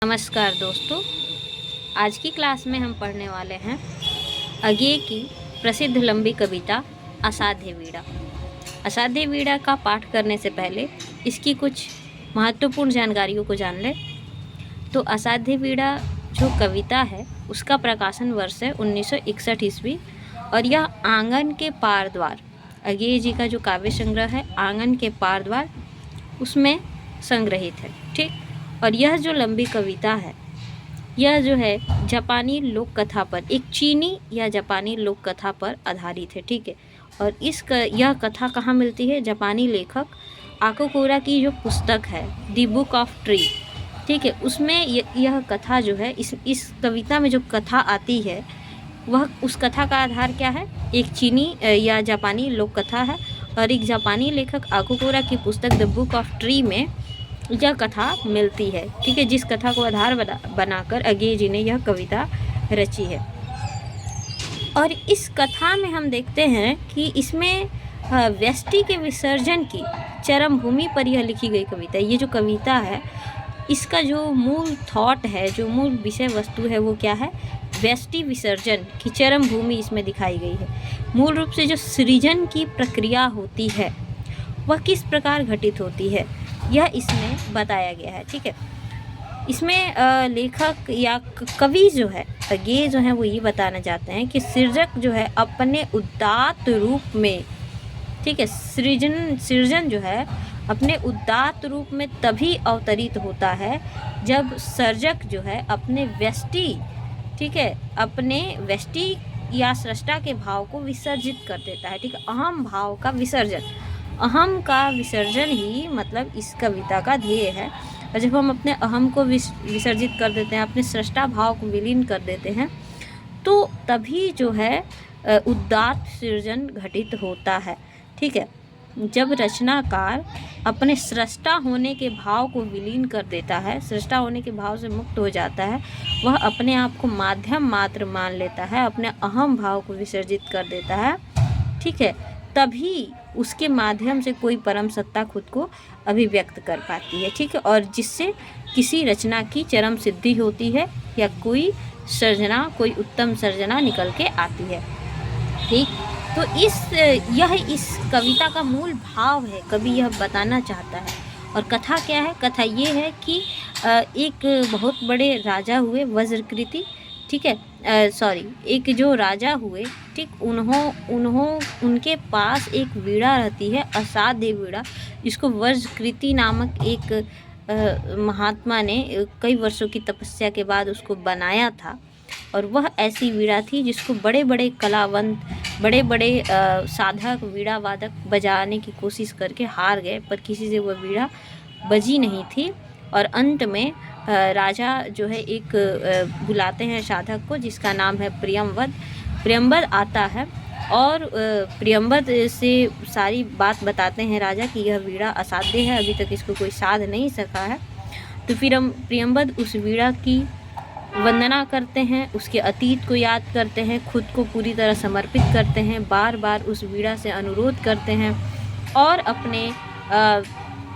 नमस्कार दोस्तों, आज की क्लास में हम पढ़ने वाले हैं अज्ञे की प्रसिद्ध लंबी कविता असाध्य वीणा। असाध्य वीणा का पाठ करने से पहले इसकी कुछ महत्वपूर्ण जानकारियों को जान लें। तो असाध्य वीणा जो कविता है उसका प्रकाशन वर्ष है 1961 ईस्वी और यह आंगन के पार द्वार, अज्ञे जी का जो काव्य संग्रह है आंगन के पार द्वार उसमें संग्रहित है। ठीक, और यह जो लंबी कविता है यह जो है जापानी लोक कथा पर, एक चीनी या जापानी लोक कथा पर आधारित है। ठीक है, और यह कथा कहाँ मिलती है? जापानी लेखक आकोकोरा की जो पुस्तक है द बुक ऑफ ट्री, ठीक है, उसमें यह कथा जो है इस कविता में जो कथा आती है वह उस कथा का आधार क्या है? एक चीनी या जापानी लोक कथा है और एक जापानी लेखक आकोकोरा की पुस्तक द बुक ऑफ ट्री में यह कथा मिलती है। ठीक है, जिस कथा को आधार बनाकर अज्ञे जी ने यह कविता रची है। और इस कथा में हम देखते हैं कि इसमें व्यष्टि के विसर्जन की चरम भूमि पर यह लिखी गई कविता। ये जो कविता है इसका जो मूल थॉट है, जो मूल विषय वस्तु है वो क्या है? व्यष्टि विसर्जन की चरम भूमि इसमें दिखाई गई है। मूल रूप से जो सृजन की प्रक्रिया होती है वह किस प्रकार घटित होती है यह इसमें बताया गया है। ठीक है, इसमें लेखक या कवि जो है अज्ञे जो है वो ये बताना चाहते हैं कि सृजक जो है अपने उदात्त रूप में, ठीक है, सृजन जो है अपने उदात्त रूप में तभी अवतरित होता है जब सर्जक जो है अपने व्यष्टि, ठीक है, अपने व्यष्टि या सृष्टा के भाव को विसर्जित कर देता है। ठीक है, अहम भाव का विसर्जन, अहम का विसर्जन ही मतलब इस कविता का ध्येय है। और जब हम अपने अहम को विसर्जित कर देते हैं, अपने सृष्टा भाव को विलीन कर देते हैं, तो तभी जो है उदात्त सृजन घटित होता है। ठीक है, जब रचनाकार अपने सृष्टा होने के भाव को विलीन कर देता है, सृष्टा होने के भाव से मुक्त हो जाता है, वह अपने आप को माध्यम मात्र मान लेता है, अपने अहम भाव को विसर्जित कर देता है। ठीक है, तभी उसके माध्यम से कोई परम सत्ता खुद को अभिव्यक्त कर पाती है। ठीक है, और जिससे किसी रचना की चरम सिद्धि होती है या कोई सर्जना, कोई उत्तम सर्जना निकल के आती है। ठीक, तो इस कविता का मूल भाव है, कवि यह बताना चाहता है। और कथा क्या है? कथा ये है कि एक बहुत बड़े राजा हुए वज्रकृति, ठीक है, एक जो राजा हुए, ठीक, उनके पास एक वीणा रहती है, असाध्य वीणा, जिसको वज्रकृति नामक एक महात्मा ने कई वर्षों की तपस्या के बाद उसको बनाया था। और वह ऐसी वीणा थी जिसको बड़े बड़े कलावंत, बड़े बड़े साधक, वीणा वादक बजाने की कोशिश करके हार गए, पर किसी से वह वीणा बजी नहीं थी। और अंत में राजा जो है एक बुलाते हैं साधक को जिसका नाम है प्रियंवद। प्रियंवद आता है और प्रियंवद से सारी बात बताते हैं राजा कि यह वीणा असाध्य है, अभी तक इसको कोई साध नहीं सका है। तो फिर प्रियंवद उस वीणा की वंदना करते हैं, उसके अतीत को याद करते हैं, खुद को पूरी तरह समर्पित करते हैं, बार बार उस वीणा से अनुरोध करते हैं और अपने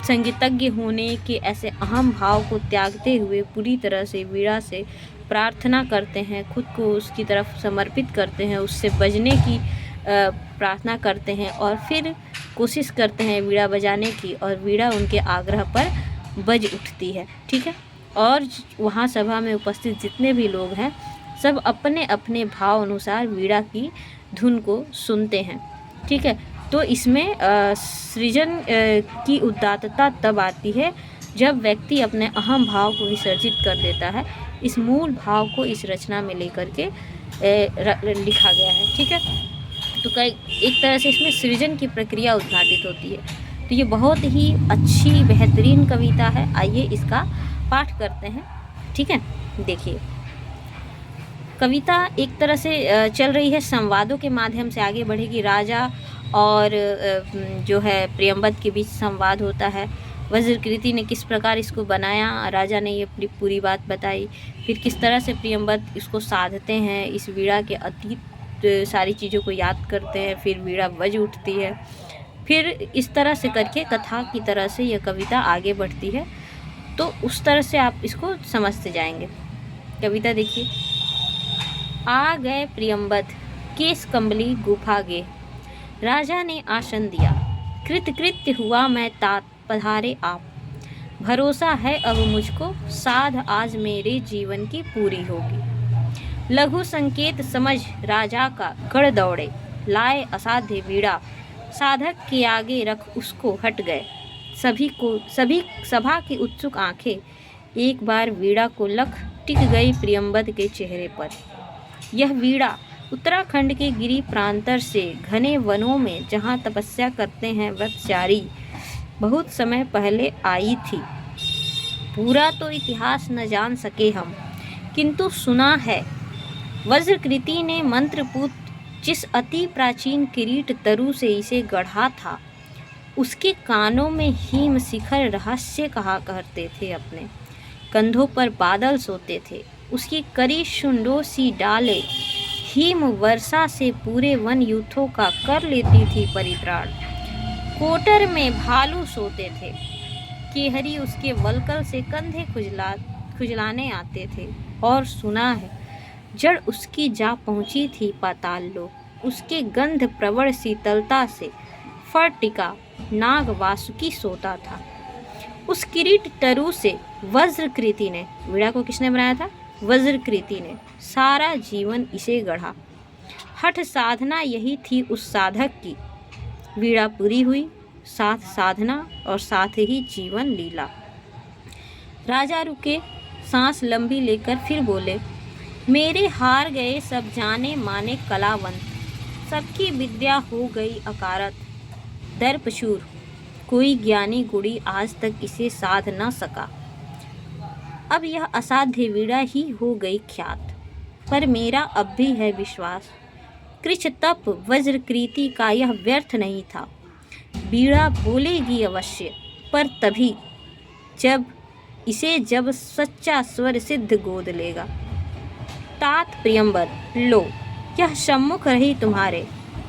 संगीतज्ञ होने के ऐसे अहम भाव को त्यागते हुए पूरी तरह से वीणा से प्रार्थना करते हैं, खुद को उसकी तरफ समर्पित करते हैं, उससे बजने की प्रार्थना करते हैं और फिर कोशिश करते हैं वीणा बजाने की, और वीणा उनके आग्रह पर बज उठती है। ठीक है, और वहाँ सभा में उपस्थित जितने भी लोग हैं सब अपने अपने भाव अनुसार वीणा की धुन को सुनते हैं। ठीक है, तो इसमें सृजन की उदात्तता तब आती है जब व्यक्ति अपने अहम भाव को विसर्जित कर देता है। इस मूल भाव को इस रचना में लेकर के लिखा गया है। ठीक है, तो एक तरह से इसमें सृजन की प्रक्रिया उद्घाटित होती है। तो ये बहुत ही अच्छी बेहतरीन कविता है। आइए इसका पाठ करते हैं। ठीक है, देखिए, कविता एक तरह से चल रही है, संवादों के माध्यम से आगे बढ़ेगी। राजा और जो है प्रियंवद के बीच संवाद होता है। वज्रकृति ने किस प्रकार इसको बनाया, राजा ने ये पूरी बात बताई, फिर किस तरह से प्रियंवद इसको साधते हैं, इस वीणा के अतीत सारी चीज़ों को याद करते हैं, फिर वीणा बज उठती है। फिर इस तरह से करके कथा की तरह से यह कविता आगे बढ़ती है। तो तो उस तरह से आप इसको समझते जाएंगे। कविता देखिए। आ गए प्रियंबद केस कंबली गुफा गे, राजा ने आसन दिया, कृतकृत्य हुआ मैं तात, पधारे आप। भरोसा है अब मुझको, साध आज मेरे जीवन की पूरी होगी। लघु संकेत समझ राजा का गढ़ दौड़े, लाए असाध्य वीणा, साधक के आगे रख उसको हट गए। सभी सभा की उत्सुक आंखें एक बार वीणा को लख टिक गई प्रियंबद के चेहरे पर। यह वीणा उत्तराखंड के गिरी प्रांतर से घने वनों में, जहाँ तपस्या करते हैं व्रतचारी, बहुत समय पहले आई थी। पूरा तो इतिहास न जान सके हम, किंतु सुना है वज्रकृति ने मंत्रपूत जिस अति प्राचीन किरीट तरु से इसे गढ़ा था, उसके कानों में हिम शिखर रहस्य कहा करते थे। अपने कंधों पर बादल सोते थे, उसकी करी शुंडों सी डाले हिम वर्षा से पूरे वन यूथों का कर लेती थी परित्राण। कोटर में भालू सोते थे, केहरी उसके वलकल से कंधे खुजलाने आते थे। और सुना है जड़ उसकी जा पहुंची थी पाताल लोक, उसके गंध प्रवण शीतलता से फर्टिका नाग वासुकी सोता था। उस किरीट तरु से वज्रकृति ने, वीणा को किसने बनाया था? वज्रकृति ने सारा जीवन इसे गढ़ा। हठ साधना यही थी उस साधक की। वीणा पूरी हुई, साथ साधना और साथ ही जीवन लीला। राजा रुके, सांस लंबी लेकर फिर बोले, मेरे हार गए सब जाने माने कलावंत, सबकी विद्या हो गई अकारत। दर्पशूर कोई ज्ञानी गुणी आज तक इसे साध न सका। अब यह असाध्य वीणा ही हो गई ख्यात, पर मेरा अब भी है विश्वास, कृछ तप वज्रकृति का यह व्यर्थ नहीं था। वीणा बोलेगी अवश्य, पर तभी जब सच्चा स्वर सिद्ध गोद लेगा। तात प्रियंबर लो, यह सम्मुख रही तुम्हारे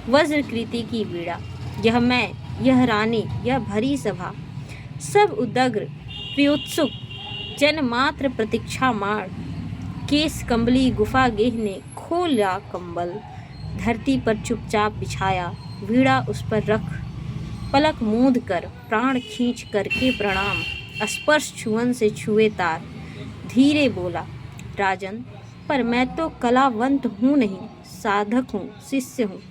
वज्रकृति की वीणा। यह मैं, यह रानी, यह भरी सभा, सब उदग्र प्रियोत्सुक जन मात्र प्रतीक्षा माण। केस कंबली गुफा गेह ने खोला कंबल, धरती पर चुपचाप बिछाया, वीणा उस पर रख, पलक मूंद कर प्राण खींच करके प्रणाम, स्पर्श छुअन से छुए तार। धीरे बोला, राजन, पर मैं तो कलावंत हूँ नहीं, साधक हूँ, शिष्य हूँ,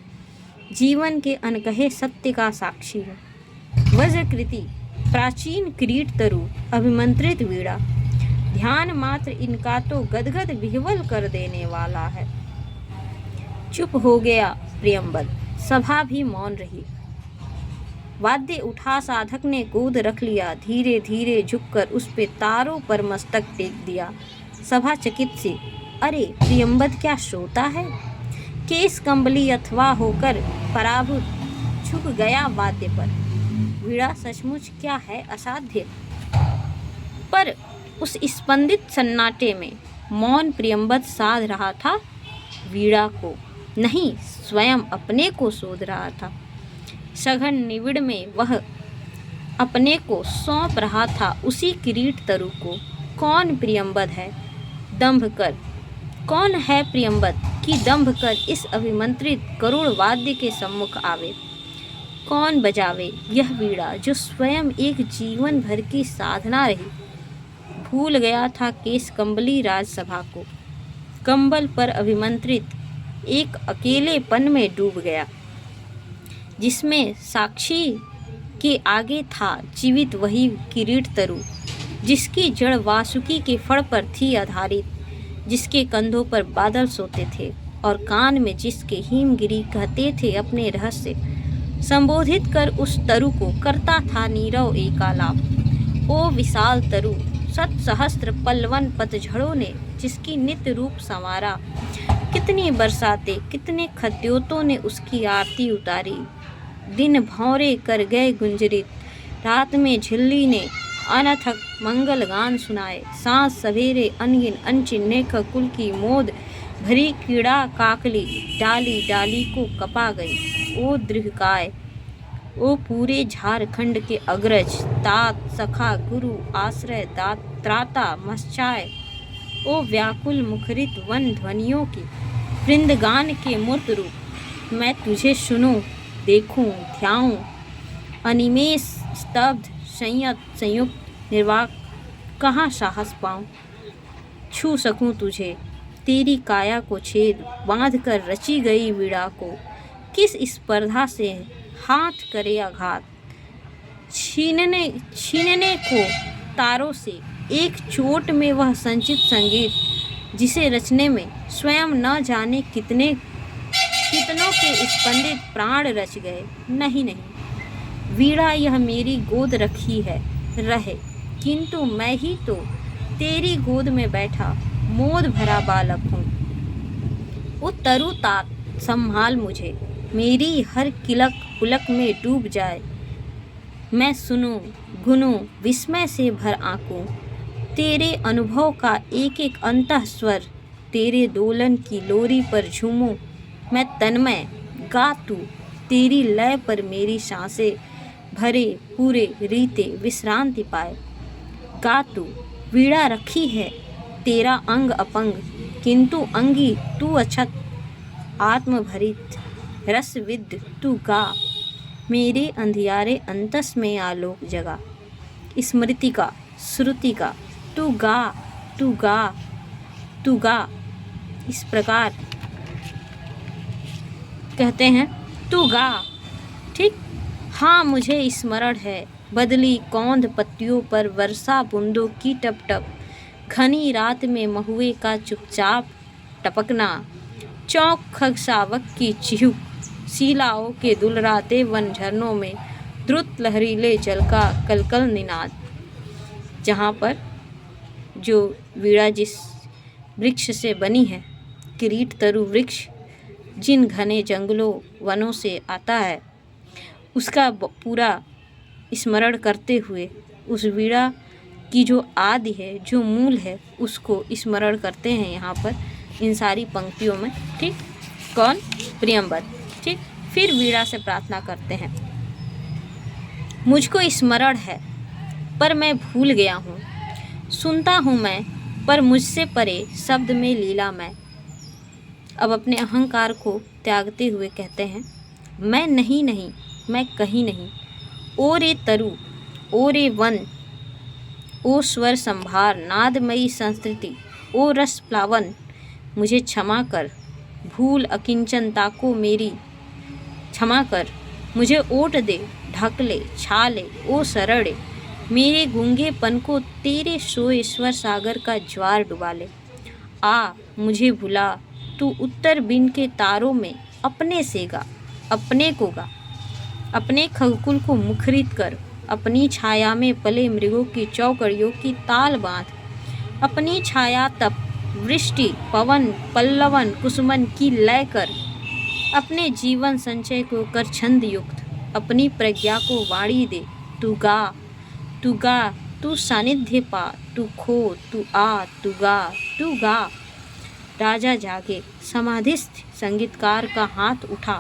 जीवन के अनकहे सत्य का साक्षी हूँ। वज्रकृति प्राचीन किरीट तरु, अभिमंत्रित वीणा, ध्यान मात्र इनका तो गदगद विह्वल कर देने वाला है। चुप हो गया प्रियंबद, सभा भी मौन रही। वाद्य उठा, साधक ने गोद रख लिया, धीरे धीरे झुककर उस पे तारों पर मस्तक टेक दिया। सभा चकित सी, अरे प्रियंबद क्या श्रोता है? केस कंबली अथवा होकर पराभूत झुक गया वाद्य पर। वीणा सचमुच क्या है असाध्य। पर उस स्पंदित सन्नाटे में मौन प्रियंबद साध रहा था, वीणा को नहीं, स्वयं अपने को सोध रहा था। सघन निविड़ में वह अपने को सौंप रहा था उसी किरीट तरु को। कौन प्रियंबद है दंभ कर, कौन है प्रियंबद कि दंभ कर इस अभिमंत्रित करुण वाद्य के सम्मुख आवे? कौन बजावे यह वीणा जो स्वयं एक जीवन भर की साधना रही? भूल गया था केस कंबली राजसभा को, कंबल पर अभिमंत्रित एक अकेलेपन में डूब गया, जिसमें साक्षी के आगे था जीवित वही किरीट तरु, जिसकी जड़ वासुकी के फड़ पर थी आधारित, जिसके कंधों पर बादल सोते थे और कान में जिसके हिमगिरी कहते थे अपने रहस्य। संबोधित कर उस तरु को करता था नीरव एकालाप। ओ विशाल तरु, सत सहस्त्र पल्लवन पतझड़ों ने जिसकी नित्य रूप संवारा, कितनी बरसाते, कितने खद्योतों ने उसकी आरती उतारी। दिन भौरे कर गए गुंजरित, रात में झिल्ली ने अनथक मंगल गान सुनाए। सांस सवेरे अनगिन अनचिन्ह कुल की मोद भरी कीड़ा काकली, डाली डाली को कपा गई। ओ दृढ़काय ओ पूरे झारखंड के अग्रज, तात सखा गुरु आश्रय दात त्राता मश्चाय, ओ व्याकुल मुखरित वन ध्वनियों के वृंदगान के मूर्त रूप, मैं तुझे सुनूं, देखूं, ध्याऊं, अनिमेष स्तब्ध संयुक्त निर्वाक, कहाँ साहस पाऊं, छू सकूं तुझे, तेरी काया को छेद बांध कर रची गई वीणा को किस स्पर्धा से हाथ करे आघात, छीनने को तारों से एक चोट में वह संचित संगीत जिसे रचने में स्वयं न जाने कितनों के स्पंदित प्राण रच गए। नहीं नहीं, वीणा यह मेरी गोद रखी है रहे, किंतु मैं ही तो तेरी गोद में बैठा मोद भरा बालक हूँ। वो तरु तात संभाल मुझे, मेरी हर किलक पुलक में डूब जाए, मैं सुनूं गुनूं विस्मय से भर आंकूं, तेरे अनुभव का एक एक अंतः स्वर, तेरे दोलन की लोरी पर झूमूं, मैं तन्मय गा तू, तेरी लय पर मेरी सांसें भरे पूरे रीते विश्रांति पाए। गा तू, वीणा रखी है तेरा अंग अपंग, किंतु अंगी तू अछत आत्मभरित रसविद तू गा, मेरे अंधियारे अंतस में आलोक जगा, स्मृति का श्रुति का तू गा तू गा तू गा। इस प्रकार कहते हैं तू गा। ठीक, हाँ मुझे स्मरण है, बदली कौंध पत्तियों पर वर्षा बूंदों की टप टप, घनी रात में महुए का चुपचाप टपकना, चौक खगसावक की चिहुक, शिलाओं के दुलराते वन झरनों में द्रुत लहरीले जल का कलकल निनाद। जहाँ पर जो वीणा जिस वृक्ष से बनी है, किरीट तरु वृक्ष, जिन घने जंगलों वनों से आता है, उसका पूरा स्मरण करते हुए उस वीणा की जो आदि है, जो मूल है, उसको स्मरण करते हैं यहाँ पर इन सारी पंक्तियों में। ठीक, कौन? प्रियंवद। ठीक, फिर वीणा से प्रार्थना करते हैं, मुझको स्मरण है पर मैं भूल गया हूँ, सुनता हूँ मैं पर मुझसे परे शब्द में लीला मैं। अब अपने अहंकार को त्यागते हुए कहते हैं, मैं नहीं, मैं कहीं नहीं, ओ रे तरु, ओ रे वन, ओ स्वर संभार नादमयी संस्कृति, ओ रस प्लावन, मुझे क्षमा कर, भूल अकिंचनता को मेरी क्षमा कर, मुझे ओट दे, ढक ले, छा ले, ओ सरड़े, मेरे गूंगेपन को तेरे सोए स्वर सागर का ज्वार डुबा ले। आ मुझे भुला, तू उत्तर बिन के तारों में अपने से गा, अपने को गा, अपने खगकुल को मुखरित कर, अपनी छाया में पले मृगों की चौकड़ियों की ताल बांध, अपनी छाया तप वृष्टि पवन पल्लवन कुसुमन की लय कर, अपने जीवन संचय को कर छंद युक्त, अपनी प्रज्ञा को वाणी दे, तू गा तू गा, तू सानिध्य पा, तू खो, तू आ, तू गा। राजा जागे, समाधिस्थ संगीतकार का हाथ उठा,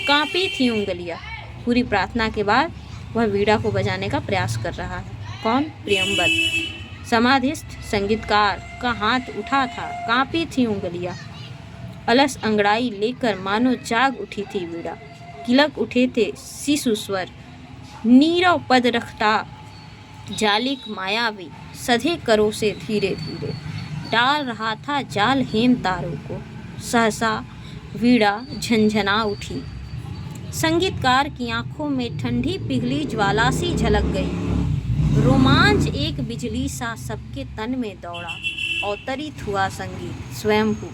कांपी थी उंगलियां। पूरी प्रार्थना के बाद वह वीणा को बजाने का प्रयास कर रहा है। कौन? प्रियंवद। समाधिस्थ संगीतकार का हाथ उठा था, कांपी थी उंगलियां, अलस अंगड़ाई लेकर मानो जाग उठी थी वीणा, किलक उठे थे शिशु स्वर, नीरव पद रखता जालिक मायावी, सधे करों से धीरे धीरे डाल रहा था जाल हेम तारों को। सहसा वीणा झंझना उठी, संगीतकार की आंखों में ठंडी पिघली ज्वाला सी झलक गई, रोमांच एक बिजली सा सबके तन में दौड़ा, अवतरित हुआ संगीत स्वयंभू,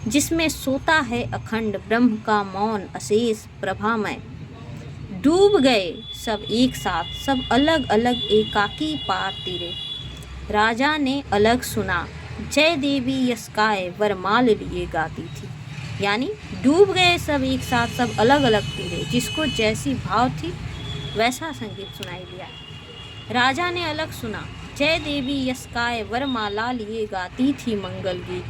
जिसमें सोता है अखंड ब्रह्म का मौन अशेष प्रभामय। डूब गए सब एक साथ, सब अलग अलग एकाकी पार तीरे, राजा ने अलग सुना, जय देवी यस्काय वरमाल लिए गाती थी। यानी डूब गए सब एक साथ, सब अलग अलग तीरे, जिसको जैसी भाव थी वैसा संगीत सुनाई दिया। राजा ने अलग सुना, जय देवी यस्काय वरमाला लिए गाती थी मंगल गीत,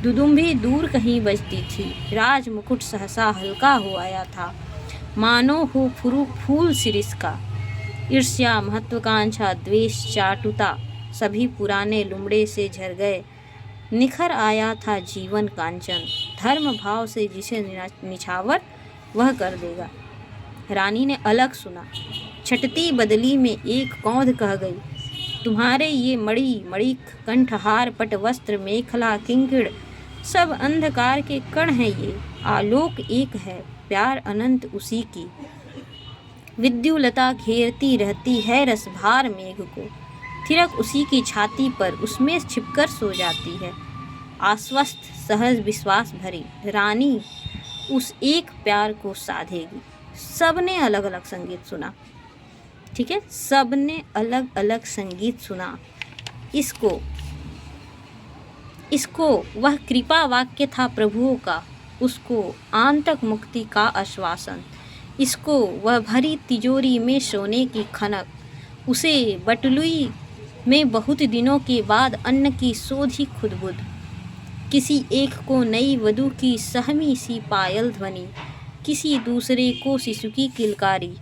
दुदुम्भी दूर कहीं बजती थी, राज मुकुट सहसा हल्का हो आया था, मानो हो फूल सिरिस का। ईर्ष्या महत्वाकांक्षा द्वेष चाटुता सभी पुराने लुमड़े से झर गए। निखर आया था जीवन कांचन, धर्म भाव से जिसे निछावर वह कर देगा। रानी ने अलग सुना, छटती बदली में एक कौंध कह गई, तुम्हारे ये मणि मणिक कंठहार पट वस्त्र मेखला किंकिड़ सब अंधकार के कण हैं, ये आलोक एक है प्यार अनंत उसी की। विद्युलता घेरती रहती है रसभार मेघ को, थिरक उसी की छाती पर उसमें छिपकर सो जाती है। आश्वस्त सहज विश्वास भरी रानी उस एक प्यार को साधेगी। सबने अलग अलग संगीत सुना, ठीक है, सबने अलग अलग संगीत सुना। इसको वह कृपा वाक्य था प्रभुओं का, उसको आंतक मुक्ति का आश्वासन। इसको वह भरी तिजोरी में सोने की खनक, उसे बटुली में बहुत दिनों के बाद अन्न की सोधी खुदबुद। किसी एक को नई वधू की सहमी सी पायल ध्वनि, किसी दूसरे को शिशु की किलकारी,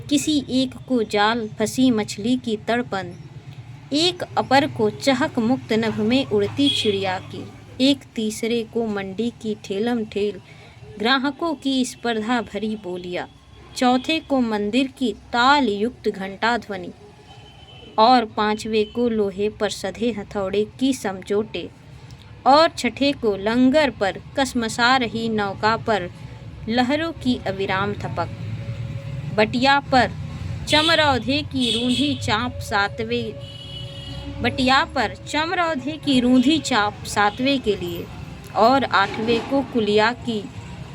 किसी एक को जाल फंसी मछली की तड़पन, एक अपर को चहक मुक्त नभ में उड़ती चिड़िया की, एक तीसरे को मंडी की ठेलम ठेल ग्राहकों की स्पर्धा भरी बोलियां, चौथे को मंदिर की ताल युक्त घंटा ध्वनि और पांचवे को लोहे पर सधे हथौड़े की समझोटे और छठे को लंगर पर कसमसा रही नौका पर लहरों की अविराम थपक। बटिया पर चमरौधे की रूंधी चाप सातवें के लिए और आठवें को कुलिया की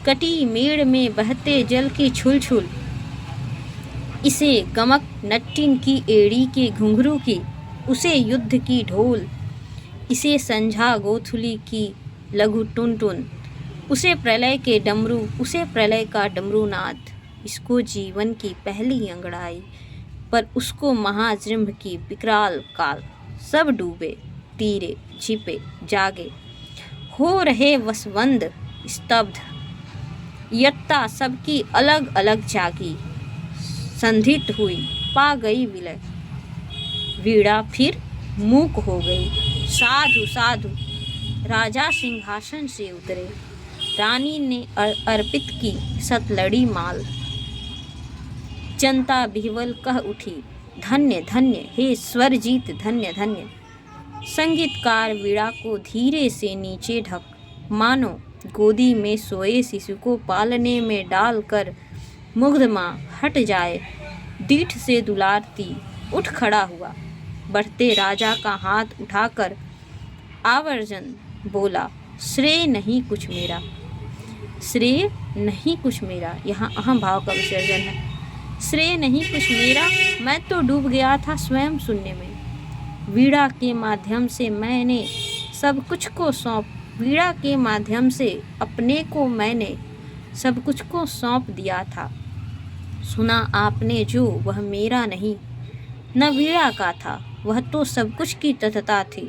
कटी मेड़ में बहते जल की छुलछुल, इसे गमक नट्टिन की एड़ी के घुंघरू की, उसे युद्ध की ढोल, इसे संझा गोथुली की लघु टुनटुन, उसे प्रलय के डमरू, उसे प्रलय का डमरू नाद। इसको जीवन की पहली अंगड़ाई पर उसको महाजृंभ की विकराल काल। सब डूबे तीरे छिपे जागे हो रहे वसवंद स्तब्ध, यत्ता सबकी अलग अलग जागी, संधित हुई पा गई विलय। वीणा फिर मूक हो गई। साधु साधु राजा सिंहासन से उतरे, रानी ने अर्पित की सतलड़ी माल। जनता बिहवल कह उठी, धन्य धन्य हे स्वरजीत धन्य धन्य। संगीतकार वीणा को धीरे से नीचे ढक, मानो गोदी में सोए शिशु को पालने में डालकर मुग्ध माँ हट जाए, दीठ से दुलारती उठ खड़ा हुआ, बढ़ते राजा का हाथ उठाकर आवर्जन बोला, श्रेय नहीं कुछ मेरा, श्रेय नहीं कुछ मेरा। यहाँ अहम भाव का विसर्जन है। श्रेय नहीं कुछ मेरा, मैं तो डूब गया था स्वयं शून्य में। वीणा के माध्यम से मैंने सब कुछ को वीणा के माध्यम से अपने को मैंने सब कुछ को सौंप दिया था। सुना आपने जो वह मेरा नहीं, न वीणा का था, वह तो सब कुछ की तथता थी।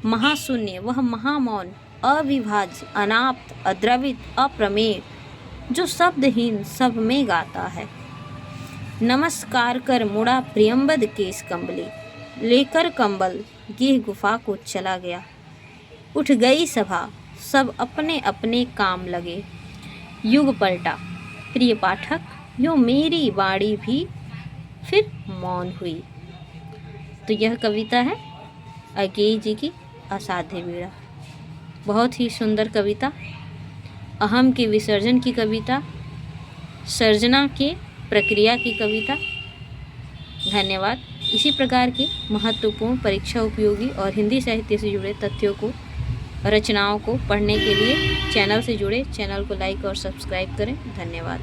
महाशून्य वह महामौन अविभाज्य अनाप्त अद्रवित अप्रमेय, जो शब्दहीन सब में गाता है। नमस्कार कर मुड़ा प्रियंबद केस कंबले, लेकर कंबल गेह गुफा को चला गया। उठ गई सभा, सब अपने अपने काम लगे। युग पलटा। प्रिय पाठक, यूँ मेरी वाणी भी फिर मौन हुई। तो यह कविता है अज्ञेय जी की असाध्य वीणा। बहुत ही सुंदर कविता, अहम के विसर्जन की कविता, सर्जना के प्रक्रिया की कविता। धन्यवाद। इसी प्रकार के महत्वपूर्ण परीक्षा उपयोगी और हिंदी साहित्य से जुड़े तथ्यों को, रचनाओं को पढ़ने के लिए चैनल से जुड़े, चैनल को लाइक और सब्सक्राइब करें। धन्यवाद।